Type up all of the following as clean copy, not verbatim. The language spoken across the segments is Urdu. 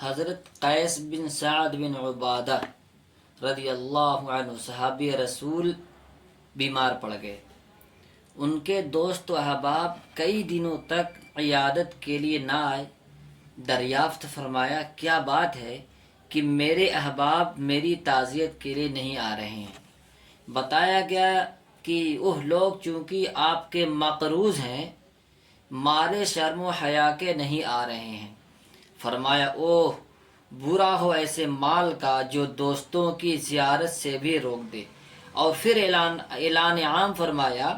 حضرت قیس بن سعد بن عبادہ رضی اللہ عنہ صحابی رسول بیمار پڑ گئے۔ ان کے دوست و احباب کئی دنوں تک عیادت کے لیے نہ آئے۔ دریافت فرمایا کیا بات ہے کہ میرے احباب میری تعزیت کے لیے نہیں آ رہے ہیں؟ بتایا گیا کہ وہ لوگ چونکہ آپ کے مقروض ہیں، مارے شرم و حیا کے نہیں آ رہے ہیں۔ فرمایا اوہ برا ہو ایسے مال کا جو دوستوں کی زیارت سے بھی روک دے۔ اور پھر اعلان عام فرمایا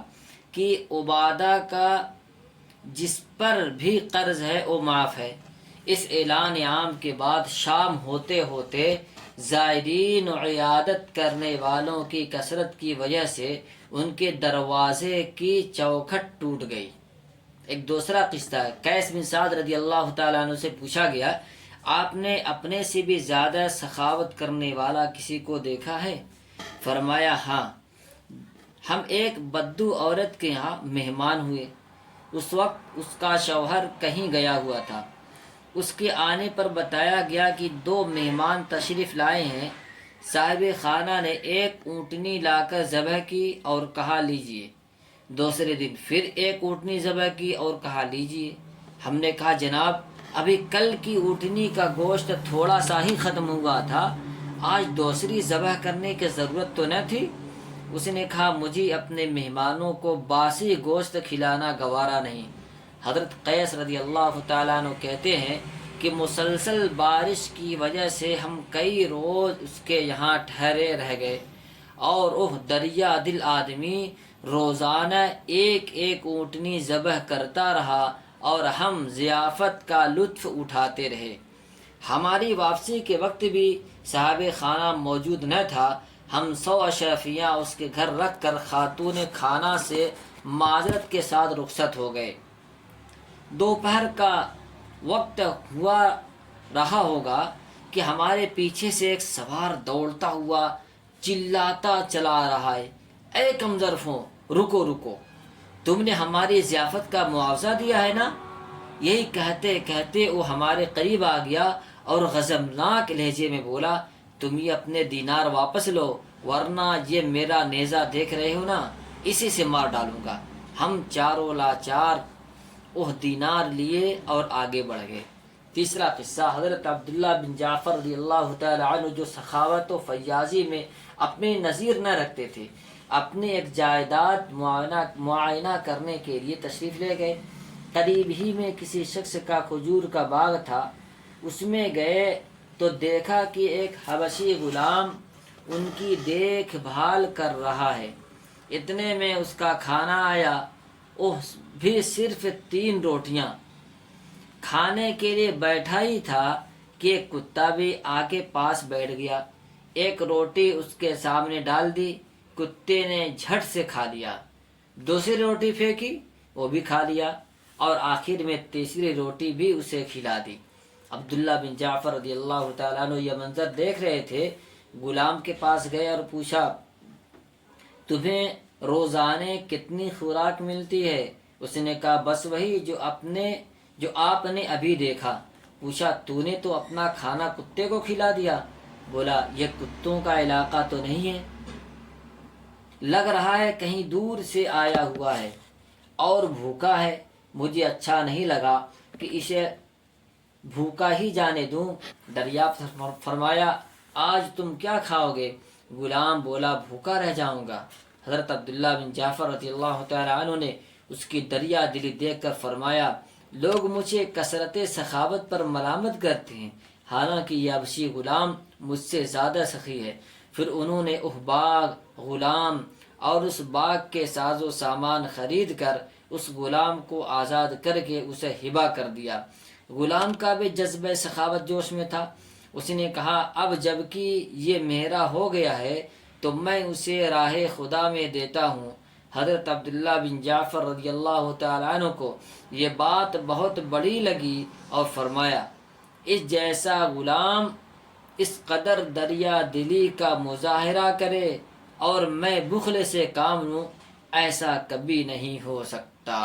کہ عبادہ کا جس پر بھی قرض ہے وہ معاف ہے۔ اس اعلان عام کے بعد شام ہوتے ہوتے زائرین و عیادت کرنے والوں کی کثرت کی وجہ سے ان کے دروازے کی چوکھٹ ٹوٹ گئی۔ ایک دوسرا قصہ ہے، قیس بن سعد رضی اللہ تعالیٰ عنہ سے پوچھا گیا آپ نے اپنے سے بھی زیادہ سخاوت کرنے والا کسی کو دیکھا ہے؟ فرمایا ہاں، ہم ایک بدو عورت کے ہاں مہمان ہوئے۔ اس وقت اس کا شوہر کہیں گیا ہوا تھا۔ اس کے آنے پر بتایا گیا کہ 2 مہمان تشریف لائے ہیں۔ صاحب خانہ نے ایک اونٹنی لا کر ذبح کی اور کہا لیجئے۔ دوسرے دن پھر ایک اونٹنی ذبح کی اور کہا لیجئے۔ ہم نے کہا جناب ابھی کل کی اونٹنی کا گوشت تھوڑا سا ہی ختم ہوا تھا، آج دوسری ذبح کرنے کی ضرورت تو نہ تھی؟ اس نے کہا مجھے اپنے مہمانوں کو باسی گوشت کھلانا گوارا نہیں۔ حضرت قیس رضی اللہ تعالیٰ عنہ کہتے ہیں کہ مسلسل بارش کی وجہ سے ہم کئی روز اس کے یہاں ٹھہرے رہ گئے، اور وہ دریا دل آدمی روزانہ ایک ایک اونٹنی ذبح کرتا رہا اور ہم ضیافت کا لطف اٹھاتے رہے۔ ہماری واپسی کے وقت بھی صاحب خانہ موجود نہ تھا۔ ہم 100 اشرفیاں اس کے گھر رکھ کر خاتون خانہ سے معذرت کے ساتھ رخصت ہو گئے۔ دوپہر کا وقت ہوا رہا ہوگا کہ ہمارے پیچھے سے ایک سوار دوڑتا ہوا چلاتا چلا رہا ہے، اے کمظرفوں رکو رکو، تم نے ہماری ضیافت کا معاوضہ دیا ہے نا؟ یہی کہتے کہتے وہ ہمارے قریب آ گیا اور غضبناک لہجے میں بولا تم یہ اپنے دینار واپس لو، ورنہ یہ میرا نیزہ دیکھ رہے ہو نا، اسی سے مار ڈالوں گا۔ ہم چاروں لاچار وہ دینار لیے اور آگے بڑھ گئے۔ تیسرا قصہ حضرت عبداللہ بن جعفر رضی اللہ تعالی عنہ جو سخاوت و فیاضی میں اپنے نظیر نہ رکھتے تھے، اپنے ایک جائیداد معائنہ کرنے کے لیے تشریف لے گئے۔ قریب ہی میں کسی شخص کا کھجور کا باغ تھا، اس میں گئے تو دیکھا کہ ایک حبشی غلام ان کی دیکھ بھال کر رہا ہے۔ اتنے میں اس کا کھانا آیا، وہ بھی صرف 3 روٹیاں۔ کھانے کے لیے بیٹھا ہی تھا کہ ایک کتا بھی آ کے پاس بیٹھ گیا۔ ایک روٹی اس کے سامنے ڈال دی، کتے نے جھٹ سے کھا لیا۔ دوسری روٹی پھینکی، وہ بھی کھا لیا، اور آخر میں تیسری روٹی بھی اسے کھلا دی۔ عبداللہ بن جعفر رضی اللہ تعالیٰ عنہ یہ منظر دیکھ رہے تھے۔ غلام کے پاس گئے اور پوچھا تمہیں روزانے کتنی خوراک ملتی ہے؟ اس نے کہا بس وہی جو آپ نے ابھی دیکھا۔ پوچھا تو نے تو اپنا کھانا کتے کو کھلا دیا؟ بولا یہ کتوں کا علاقہ تو نہیں ہے، لگ رہا ہے کہیں دور سے آیا ہوا ہے اور بھوکا ہے، مجھے اچھا نہیں لگا کہ اسے بھوکا ہی جانے دوں۔ دریافت فرمایا آج تم کیا کھاؤ گے؟ غلام بولا بھوکا رہ جاؤں گا۔ حضرت عبداللہ بن جعفر رضی اللہ تعالیٰ عنہ نے اس کی دریا دلی دیکھ کر فرمایا لوگ مجھے کثرت سخاوت پر ملامت کرتے ہیں، حالانکہ یہ حبشی غلام مجھ سے زیادہ سخی ہے۔ پھر انہوں نے وہ باغ، غلام اور اس باغ کے ساز و سامان خرید کر اس غلام کو آزاد کر کے اسے ہبہ کر دیا۔ غلام کا بھی جذبہ سخاوت جوش میں تھا۔ اس نے کہا اب جب کہ یہ میرا ہو گیا ہے تو میں اسے راہ خدا میں دیتا ہوں۔ حضرت عبداللہ بن جعفر رضی اللہ تعالیٰ عنہ کو یہ بات بہت بڑی لگی اور فرمایا اس جیسا غلام اس قدر دریا دلی کا مظاہرہ کرے اور میں بخل سے کام لوں، ایسا کبھی نہیں ہو سکتا۔